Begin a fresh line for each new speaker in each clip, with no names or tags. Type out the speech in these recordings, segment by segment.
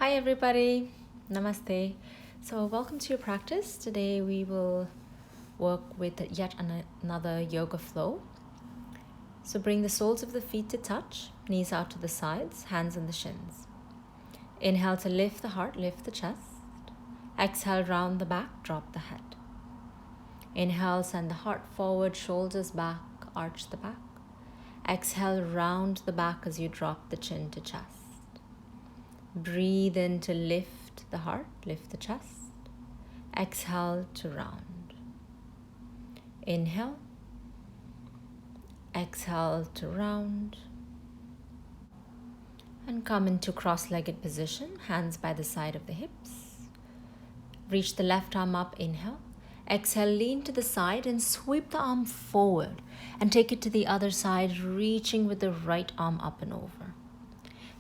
Hi everybody, Namaste. So welcome to your practice. Today we will work with yet another yoga flow. So bring the soles of the feet to touch, knees out to the sides, hands on the shins. Inhale to lift the heart, lift the chest. Exhale, round the back, drop the head. Inhale, send the heart forward, shoulders back, arch the back. Exhale, round the back as you drop the chin to chest. Breathe in to lift the heart, lift the chest. Exhale to round. Inhale. Exhale to round. And come into cross-legged position, hands by the side of the hips. Reach the left arm up, inhale. Exhale, lean to the side and sweep the arm forward and take it to the other side, reaching with the right arm up and over.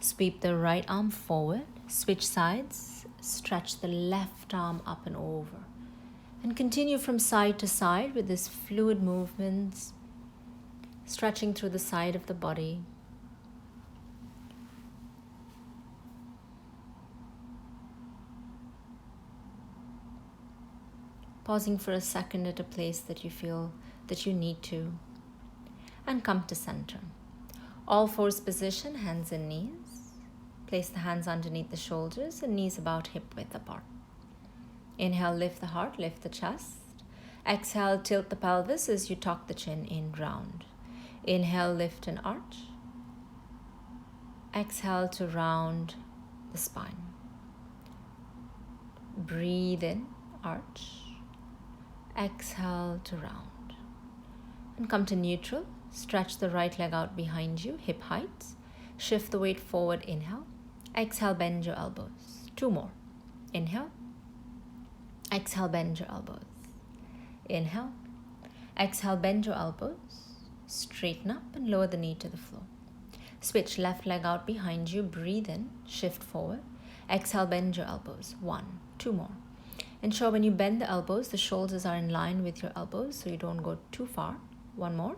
Sweep the right arm forward, switch sides, stretch the left arm up and over. And continue from side to side with this fluid movements, stretching through the side of the body. Pausing for a second at a place that you feel that you need to. And come to center. All fours position, hands and knees. Place the hands underneath the shoulders and knees about hip width apart. Inhale, lift the heart, lift the chest. Exhale, tilt the pelvis as you tuck the chin in round. Inhale, lift and arch. Exhale to round the spine. Breathe in, arch. Exhale to round. And come to neutral. Stretch the right leg out behind you, hip height. Shift the weight forward, inhale. Exhale, bend your elbows. Two more. Inhale. Exhale, bend your elbows. Inhale. Exhale, bend your elbows. Straighten up and lower the knee to the floor. Switch left leg out behind you. Breathe in. Shift forward. Exhale, bend your elbows. One. Two more. Ensure when you bend the elbows, the shoulders are in line with your elbows so you don't go too far. One more.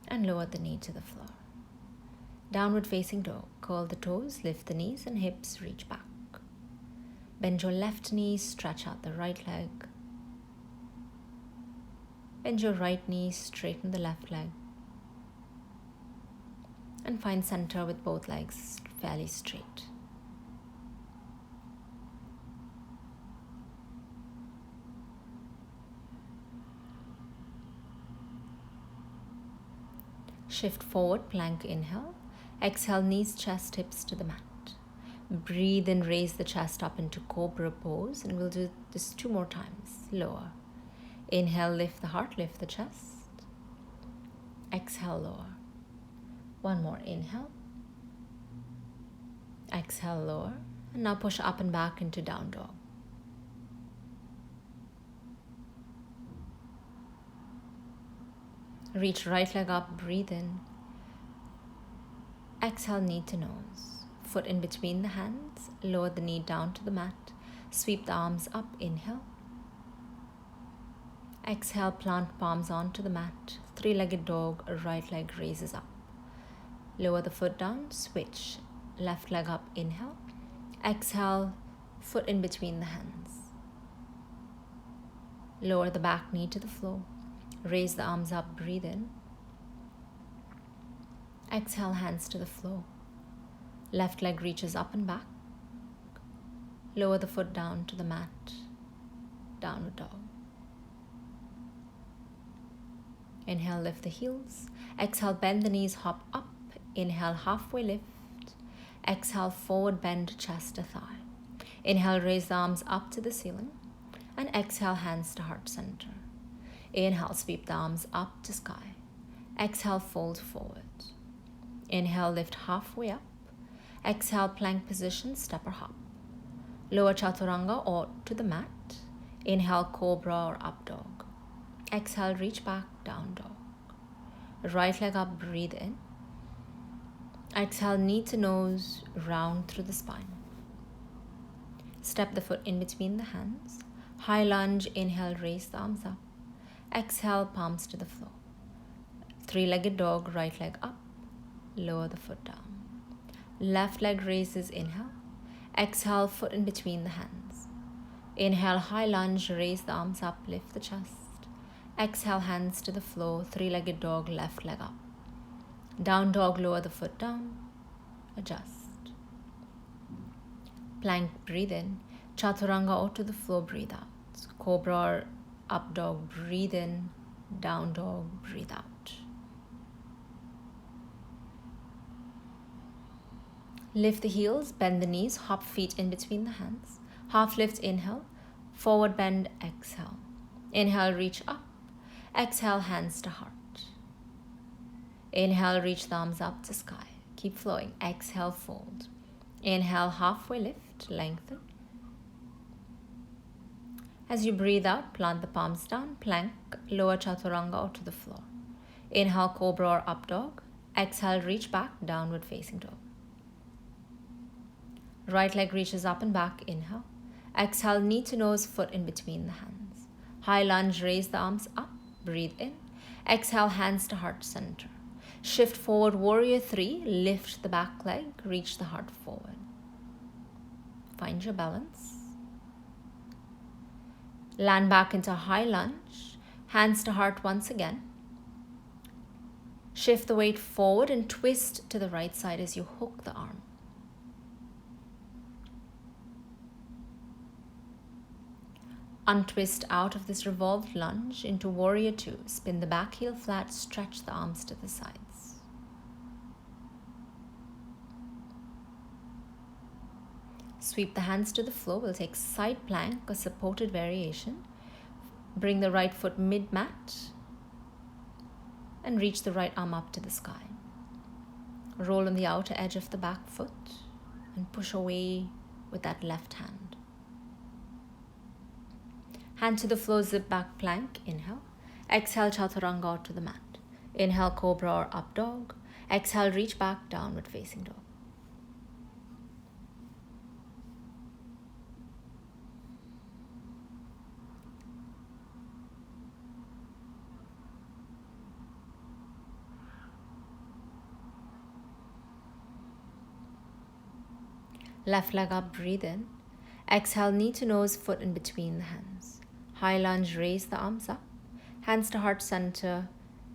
And lower the knee to the floor. Downward facing dog. Curl the toes, lift the knees and hips, reach back. Bend your left knee, stretch out the right leg. Bend your right knee, straighten the left leg. And find center with both legs fairly straight. Shift forward, plank inhale. Exhale, knees, chest, hips to the mat. Breathe and raise the chest up into cobra pose, and we'll do this 2 more times. Lower. Inhale, lift the heart, lift the chest. Exhale, lower. 1 more, inhale. Exhale, lower. And now push up and back into down dog. Reach right leg up, breathe in. Exhale, knee to nose. Foot in between the hands. Lower the knee down to the mat. Sweep the arms up, inhale. Exhale, plant palms onto the mat. 3-legged dog, right leg raises up. Lower the foot down, switch. Left leg up, inhale. Exhale, foot in between the hands. Lower the back knee to the floor. Raise the arms up, breathe in. Exhale, hands to the floor. Left leg reaches up and back. Lower the foot down to the mat. Downward dog. Inhale, lift the heels. Exhale, bend the knees, hop up. Inhale, halfway lift. Exhale, forward bend, chest to thigh. Inhale, raise the arms up to the ceiling. And exhale, hands to heart center. Inhale, sweep the arms up to sky. Exhale, fold forward. Inhale, lift halfway up. Exhale, plank position, step or hop. Lower chaturanga or to the mat. Inhale, cobra or up dog. Exhale, reach back, down dog. Right leg up, breathe in. Exhale, knee to nose, round through the spine. Step the foot in between the hands. High lunge, inhale, raise the arms up. Exhale, palms to the floor. 3-legged dog, right leg up. Lower the foot down. Left leg raises, inhale. Exhale, foot in between the hands. Inhale, high lunge, raise the arms up, lift the chest. Exhale, hands to the floor, three-legged dog, left leg up. Down dog, lower the foot down, adjust. Plank, breathe in. Chaturanga or to the floor, breathe out. Cobra or up dog, breathe in. Down dog, breathe out. Lift the heels, bend the knees, hop feet in between the hands. Half lift, inhale. Forward bend, exhale. Inhale, reach up. Exhale, hands to heart. Inhale, reach the arms up to sky. Keep flowing. Exhale, fold. Inhale, halfway lift, lengthen. As you breathe out, plant the palms down, plank, lower chaturanga or to the floor. Inhale, cobra or up dog. Exhale, reach back, downward facing dog. Right leg reaches up and back, inhale. Exhale, knee to nose, foot in between the hands. High lunge, raise the arms up, breathe in. Exhale, hands to heart center. Shift forward, warrior three, lift the back leg, reach the heart forward. Find your balance. Land back into high lunge, hands to heart once again. Shift the weight forward and twist to the right side as you hook the arm. Untwist out of this revolved lunge into warrior two. Spin the back heel flat, stretch the arms to the sides. Sweep the hands to the floor. We'll take side plank, a supported variation. Bring the right foot mid-mat and reach the right arm up to the sky. Roll on the outer edge of the back foot and push away with that left hand. Hand to the floor, zip back plank, inhale. Exhale, chaturanga to the mat. Inhale, cobra or up dog. Exhale, reach back, downward facing dog. Left leg up, breathe in. Exhale, knee to nose, foot in between the hands. High lunge, raise the arms up. Hands to heart center,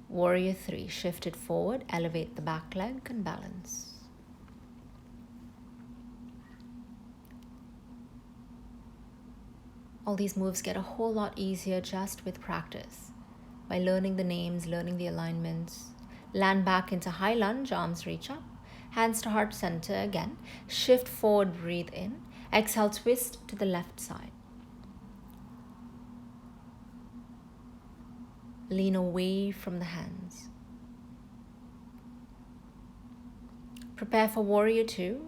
warrior three. Shift it forward, elevate the back leg and balance. All these moves get a whole lot easier just with practice. By learning the names, learning the alignments. Land back into high lunge, arms reach up. Hands to heart center again. Shift forward, breathe in. Exhale, twist to the left side. Lean away from the hands. Prepare for warrior two.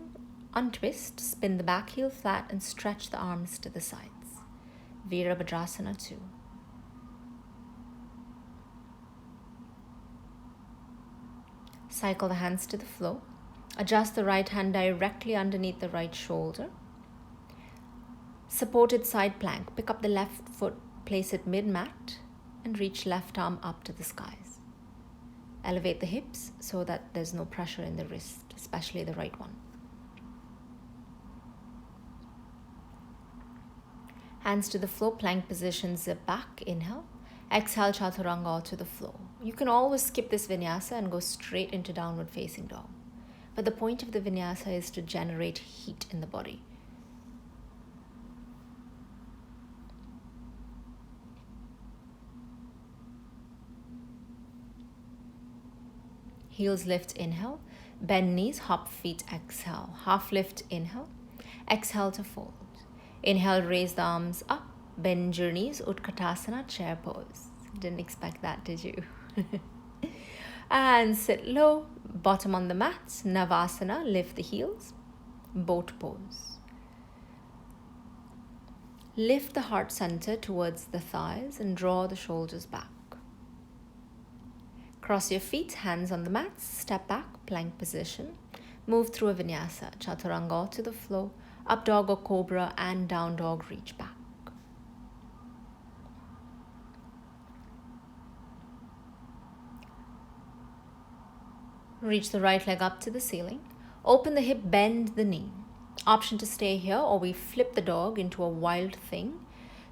Untwist, spin the back heel flat and stretch the arms to the sides. Virabhadrasana 2. Cycle the hands to the floor. Adjust the right hand directly underneath the right shoulder. Supported side plank. Pick up the left foot, place it mid-mat and reach left arm up to the skies. Elevate the hips so that there's no pressure in the wrist, especially the right one. Hands to the floor, plank position, zip back, inhale. Exhale, chaturanga to the floor. You can always skip this vinyasa and go straight into downward facing dog. But the point of the vinyasa is to generate heat in the body. Heels lift, inhale. Bend knees, hop feet, exhale. Half lift, inhale. Exhale to fold. Inhale, raise the arms up. Bend your knees, Utkatasana, chair pose. Didn't expect that, did you? And sit low, bottom on the mat. Navasana, lift the heels. Boat pose. Lift the heart center towards the thighs and draw the shoulders back. Cross your feet, hands on the mat, step back, plank position. Move through a vinyasa, chaturanga to the floor, up dog or cobra and down dog, reach back. Reach the right leg up to the ceiling. Open the hip, bend the knee. Option to stay here, or we flip the dog into a wild thing.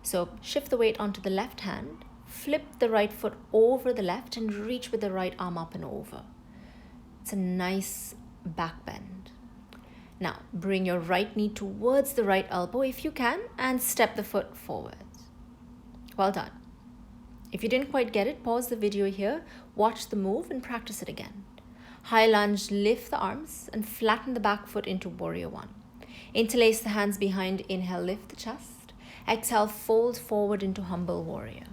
So shift the weight onto the left hand, flip the right foot over the left and reach with the right arm up and over. It's a nice back bend. Now bring your right knee towards the right elbow if you can and step the foot forward. Well done. If you didn't quite get it, pause the video here, watch the move and practice it again. High lunge, lift the arms and flatten the back foot into warrior one. Interlace the hands behind, inhale, lift the chest. Exhale, fold forward into humble warrior.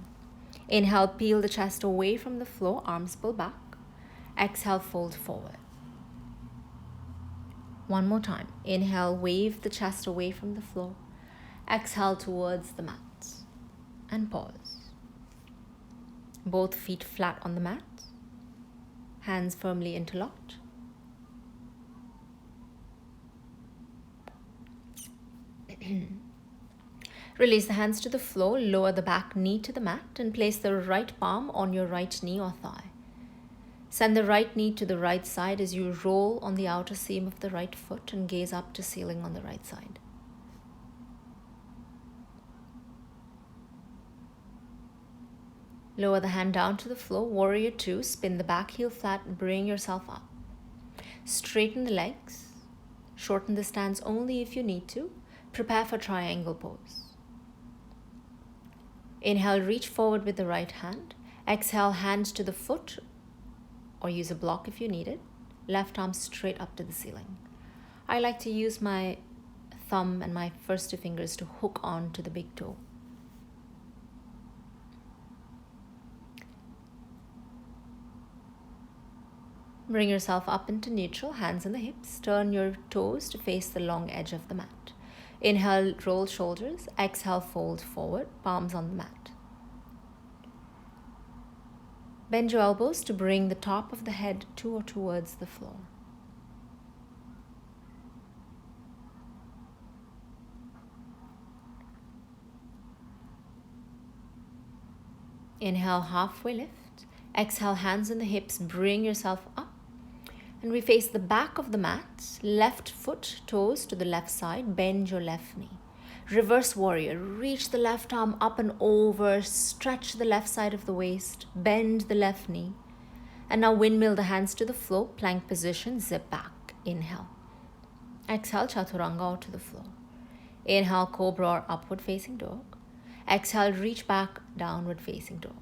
Inhale, peel the chest away from the floor, arms pull back. Exhale, fold forward. One more time. Inhale, wave the chest away from the floor. Exhale towards the mat and pause. Both feet flat on the mat, hands firmly interlocked. Release the hands to the floor, lower the back knee to the mat and place the right palm on your right knee or thigh. Send the right knee to the right side as you roll on the outer seam of the right foot and gaze up to ceiling on the right side. Lower the hand down to the floor, warrior two, spin the back heel flat and bring yourself up. Straighten the legs, shorten the stance only if you need to. Prepare for triangle pose. Inhale, reach forward with the right hand. Exhale, hand to the foot or use a block if you need it. Left arm straight up to the ceiling. I like to use my thumb and my first two fingers to hook on to the big toe. Bring yourself up into neutral, hands on the hips. Turn your toes to face the long edge of the mat. Inhale, roll shoulders. Exhale, fold forward, palms on the mat. Bend your elbows to bring the top of the head to or towards the floor. Inhale, halfway lift. Exhale, hands on the hips, bring yourself up. And we face the back of the mat, left foot, toes to the left side, bend your left knee. Reverse warrior, reach the left arm up and over, stretch the left side of the waist, bend the left knee. And now windmill the hands to the floor, plank position, zip back. Inhale. Exhale, chaturanga or to the floor. Inhale, cobra or upward facing dog. Exhale, reach back, downward facing dog.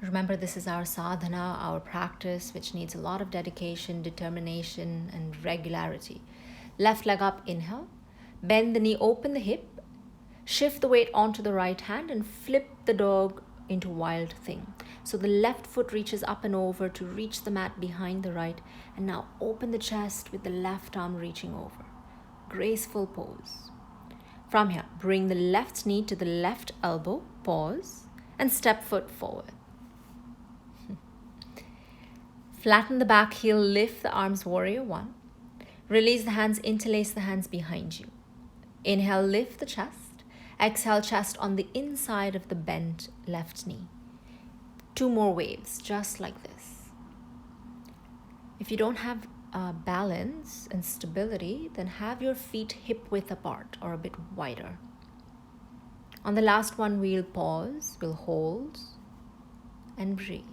Remember, this is our sadhana, our practice, which needs a lot of dedication, determination, and regularity. Left leg up, inhale. Bend the knee, open the hip. Shift the weight onto the right hand and flip the dog into wild thing. So the left foot reaches up and over to reach the mat behind the right. And now open the chest with the left arm reaching over. Graceful pose. From here, bring the left knee to the left elbow, pause, and step foot forward. Flatten the back heel, lift the arms, warrior one. Release the hands, interlace the hands behind you. Inhale, lift the chest. Exhale, chest on the inside of the bent left knee. 2 more waves, just like this. If you don't have balance and stability, then have your feet hip width apart or a bit wider. On the last one, we'll pause, we'll hold, and breathe.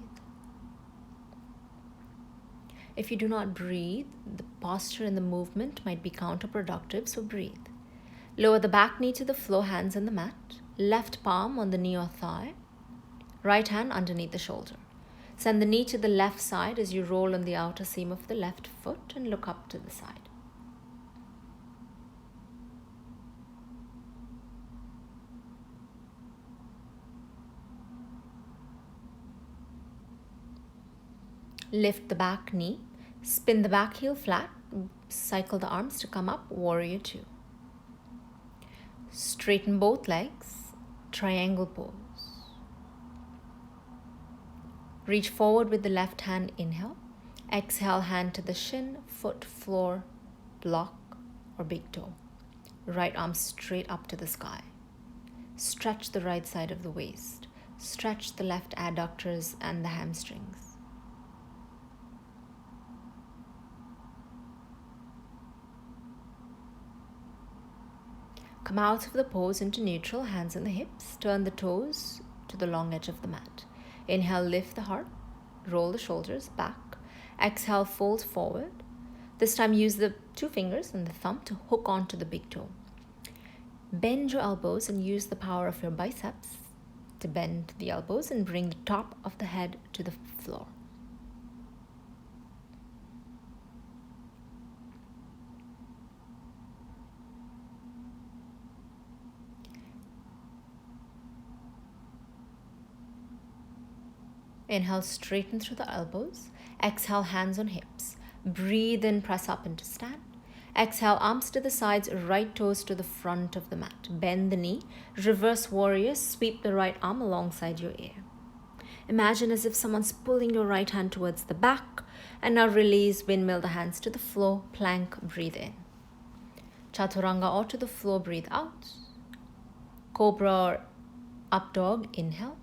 If you do not breathe, the posture and the movement might be counterproductive, so breathe. Lower the back knee to the floor, hands on the mat. Left palm on the knee or thigh. Right hand underneath the shoulder. Send the knee to the left side as you roll on the outer seam of the left foot and look up to the side. Lift the back knee. Spin the back heel flat, cycle the arms to come up, warrior two. Straighten both legs, triangle pose. Reach forward with the left hand, inhale. Exhale, hand to the shin, foot, floor, block, or big toe. Right arm straight up to the sky. Stretch the right side of the waist. Stretch the left adductors and the hamstrings. Come out of the pose into neutral, hands on the hips. Turn the toes to the long edge of the mat. Inhale, lift the heart. Roll the shoulders back. Exhale, fold forward. This time use the 2 fingers and the thumb to hook onto the big toe. Bend your elbows and use the power of your biceps to bend the elbows and bring the top of the head to the floor. Inhale, straighten through the elbows. Exhale, hands on hips. Breathe in, press up into stand. Exhale, arms to the sides, right toes to the front of the mat. Bend the knee. Reverse warrior, sweep the right arm alongside your ear. Imagine as if someone's pulling your right hand towards the back. And now release, windmill the hands to the floor. Plank, breathe in. Chaturanga or to the floor, breathe out. Cobra or up dog, inhale.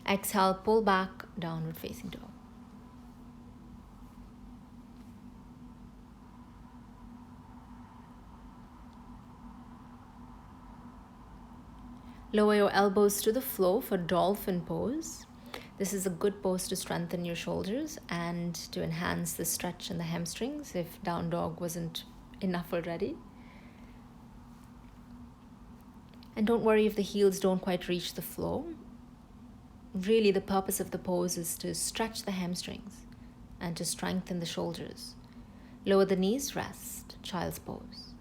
Exhale, pull back, downward facing dog. Lower your elbows to the floor for dolphin pose. This is a good pose to strengthen your shoulders and to enhance the stretch in the hamstrings if down dog wasn't enough already. And don't worry if the heels don't quite reach the floor. Really, the purpose of the pose is to stretch the hamstrings and to strengthen the shoulders. Lower the knees, rest, child's pose.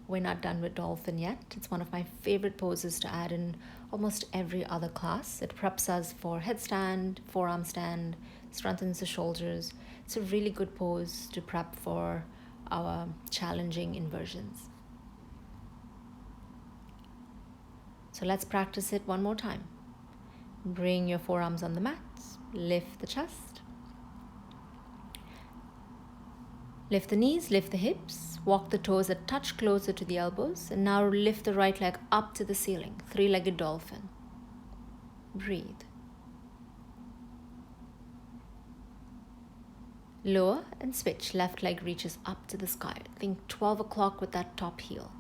We're not done with dolphin yet. It's one of my favorite poses to add in almost every other class. It preps us for headstand, forearm stand, strengthens the shoulders. It's a really good pose to prep for our challenging inversions. So let's practice it one more time. Bring your forearms on the mat. Lift the chest. Lift the knees, lift the hips. Walk the toes a touch closer to the elbows. And now lift the right leg up to the ceiling. 3-legged dolphin. Breathe. Lower and switch. Left leg reaches up to the sky. Think 12 o'clock with that top heel.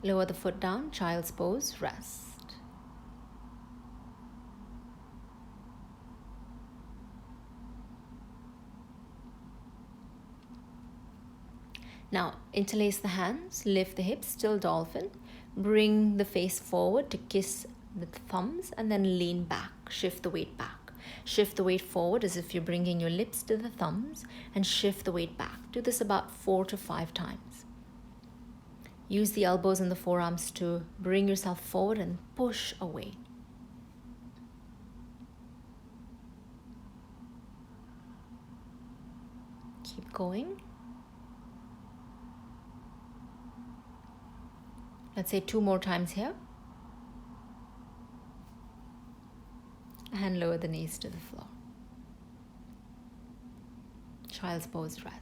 Lower the foot down, child's pose, rest. Now, interlace the hands, lift the hips, still dolphin. Bring the face forward to kiss the thumbs and then lean back. Shift the weight back. Shift the weight forward as if you're bringing your lips to the thumbs and shift the weight back. Do this about 4 to 5 times. Use the elbows and the forearms to bring yourself forward and push away. Keep going. Let's say 2 more times here. And lower the knees to the floor. Child's pose, rest.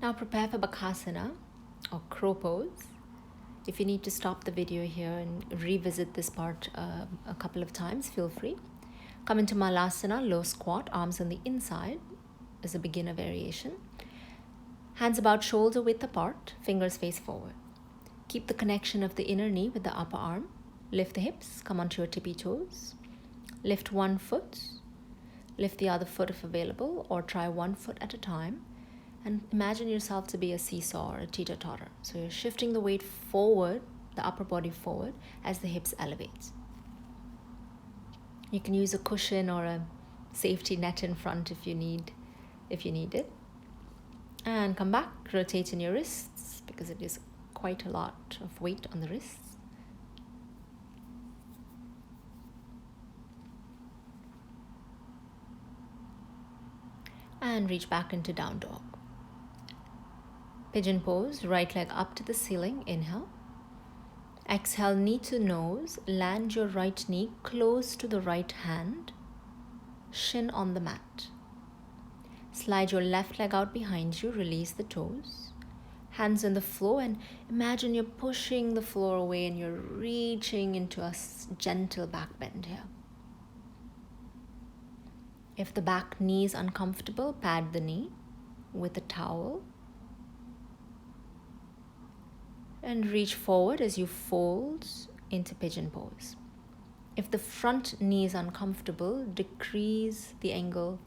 Now prepare for Bakasana or crow pose. If you need to stop the video here and revisit this part a couple of times, feel free. Come into Malasana, low squat, arms on the inside as a beginner variation. Hands about shoulder width apart, fingers face forward. Keep the connection of the inner knee with the upper arm. Lift the hips, come onto your tippy toes. Lift one foot, lift the other foot if available, or try one foot at a time. And imagine yourself to be a seesaw or a teeter-totter. So you're shifting the weight forward, the upper body forward, as the hips elevate. You can use a cushion or a safety net in front if you need it. And come back, rotate in your wrists because it is quite a lot of weight on the wrists. And reach back into down dog. Pigeon pose, right leg up to the ceiling, inhale. Exhale, knee to nose, land your right knee close to the right hand, shin on the mat. Slide your left leg out behind you, release the toes. Hands on the floor and imagine you're pushing the floor away and you're reaching into a gentle back bend here. If the back knee is uncomfortable, pad the knee with a towel and reach forward as you fold into pigeon pose. If the front knee is uncomfortable, decrease the angle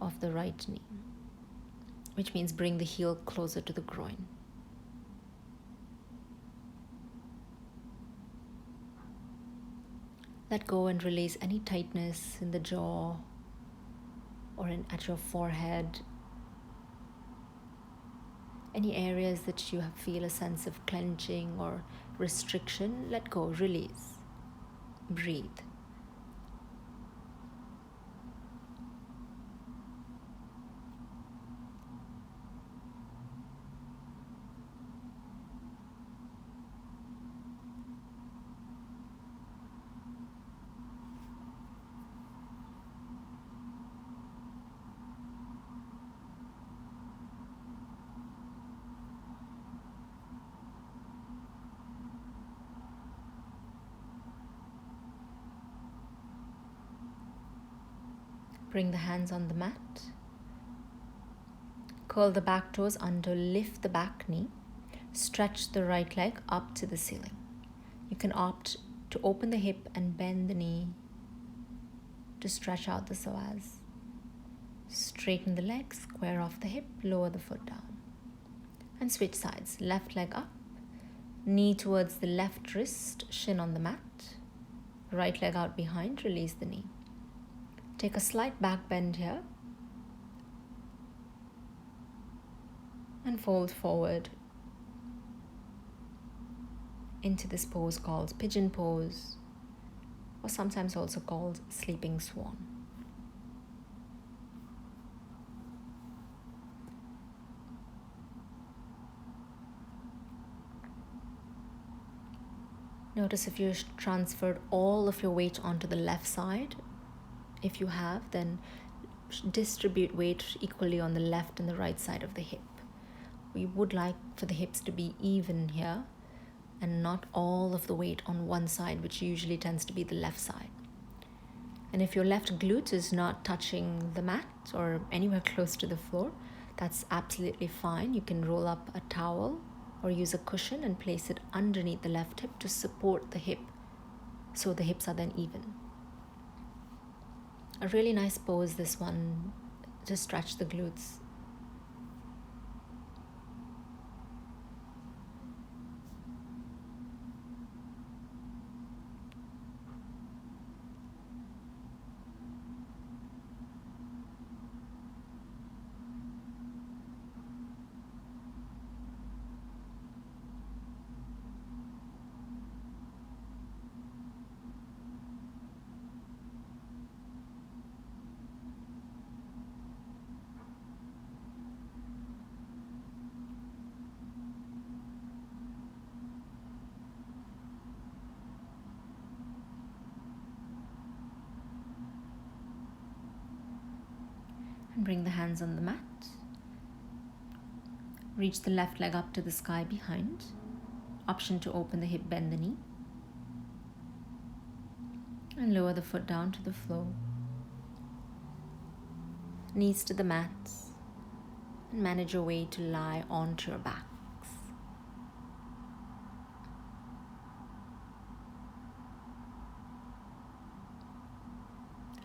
of the right knee, which means bring the heel closer to the groin. Let go and release any tightness in the jaw or at your forehead. Any areas that you feel a sense of clenching or restriction, let go, release, breathe. Bring the hands on the mat. Curl the back toes under, lift the back knee. Stretch the right leg up to the ceiling. You can opt to open the hip and bend the knee to stretch out the psoas. Straighten the leg, square off the hip, lower the foot down. And switch sides. Left leg up, knee towards the left wrist, shin on the mat. Right leg out behind, release the knee. Take a slight back bend here and fold forward into this pose called pigeon pose, or sometimes also called sleeping swan. Notice if you've transferred all of your weight onto the left side. If you have, then distribute weight equally on the left and the right side of the hip. We would like for the hips to be even here and not all of the weight on one side, which usually tends to be the left side. And if your left glute is not touching the mat or anywhere close to the floor, that's absolutely fine. You can roll up a towel or use a cushion and place it underneath the left hip to support the hip so the hips are then even. A really nice pose, this one, to stretch the glutes. And bring the hands on the mat. Reach the left leg up to the sky behind. Option to open the hip, bend the knee. And lower the foot down to the floor. Knees to the mat. And manage your way to lie onto your backs.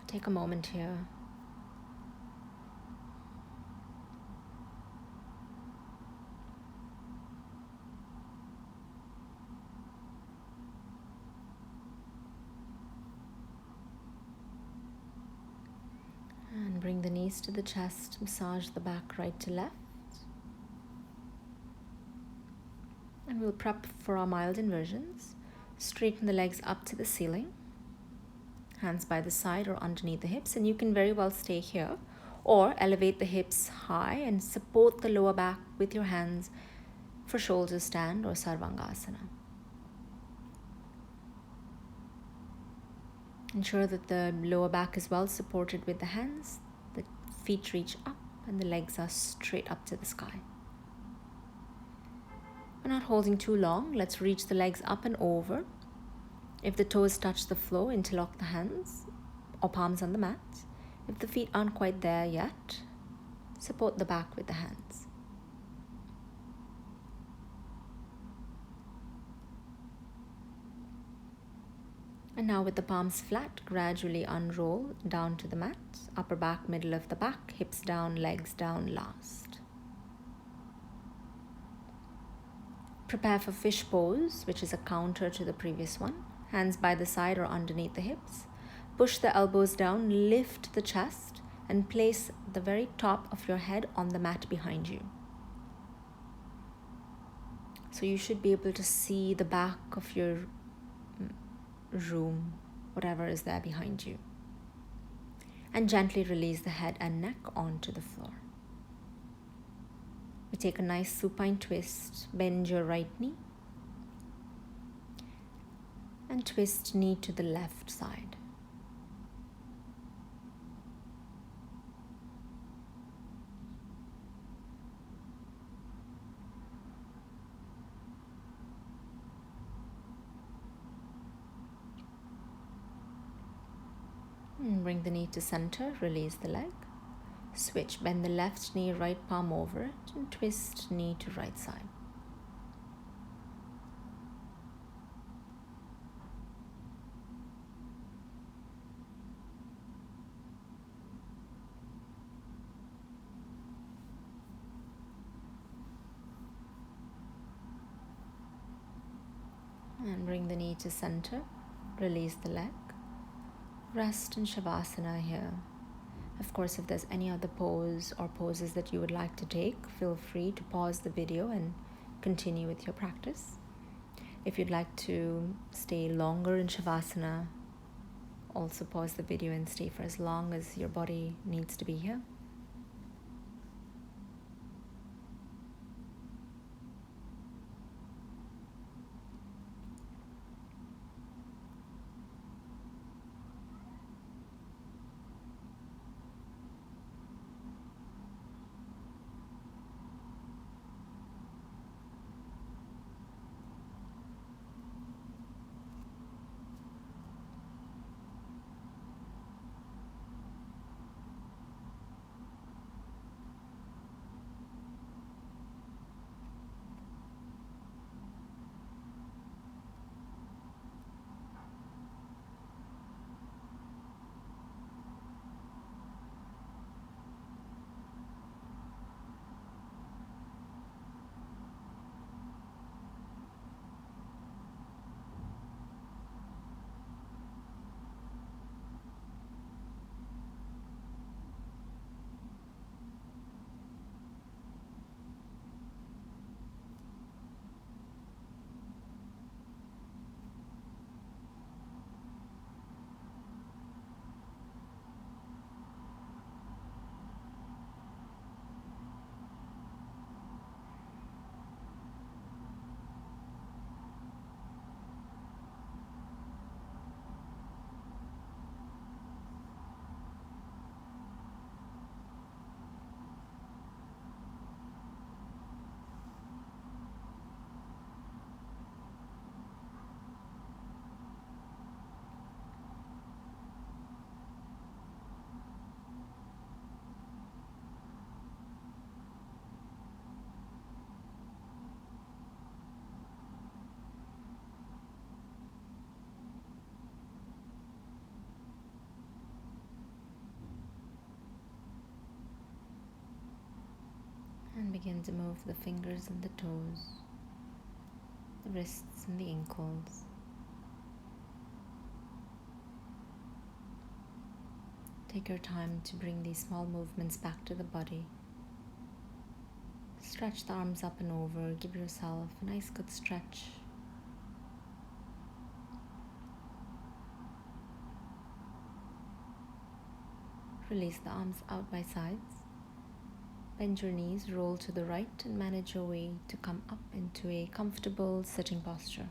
Take a moment here. And bring the knees to the chest, massage the back right to left. And we'll prep for our mild inversions. Straighten the legs up to the ceiling. Hands by the side or underneath the hips, and you can very well stay here, Or elevate the hips high and support the lower back with your hands for shoulder stand or Sarvangasana. Ensure that the lower back is well supported with the hands, the feet reach up and the legs are straight up to the sky. We're not holding too long. Let's reach the legs up and over. If the toes touch the floor, interlock the hands or palms on the mat. If the feet aren't quite there yet, support the back with the hands. And now with the palms flat, gradually unroll down to the mat. Upper back, middle of the back, hips down, legs down last. Prepare for fish pose, which is a counter to the previous one. Hands by the side or underneath the hips. Push the elbows down, lift the chest, and place the very top of your head on the mat behind you. So you should be able to see the back of your room, whatever is there behind you. And gently release the head and neck onto the floor. We take a nice supine twist, bend your right knee, and twist knee to the left side. And bring the knee to center, release the leg. Switch, bend the left knee, right palm over it, and twist knee to right side. And bring the knee to center, release the leg. Rest in Shavasana here. Of course, if there's any other pose or poses that you would like to take, feel free to pause the video and continue with your practice. If you'd like to stay longer in Shavasana, also pause the video and stay for as long as your body needs to be here. And begin to move the fingers and the toes, the wrists and the ankles. Take your time to bring these small movements back to the body. Stretch the arms up and over, give yourself a nice good stretch. Release the arms out by sides. Bend your knees, roll to the right, and manage your way to come up into a comfortable sitting posture.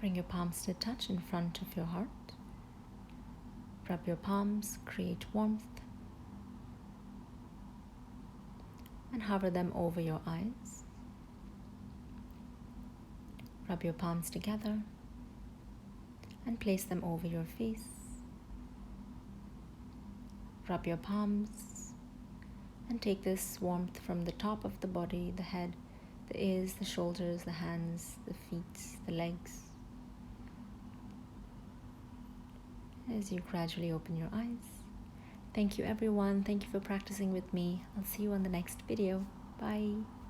Bring your palms to touch in front of your heart. Rub your palms, create warmth, and hover them over your eyes. Rub your palms together and place them over your face. Rub your palms and take this warmth from the top of the body, the head, the ears, the shoulders, the hands, the feet, the legs. As you gradually open your eyes. Thank you everyone. Thank you for practicing with me. I'll see you on the next video. Bye.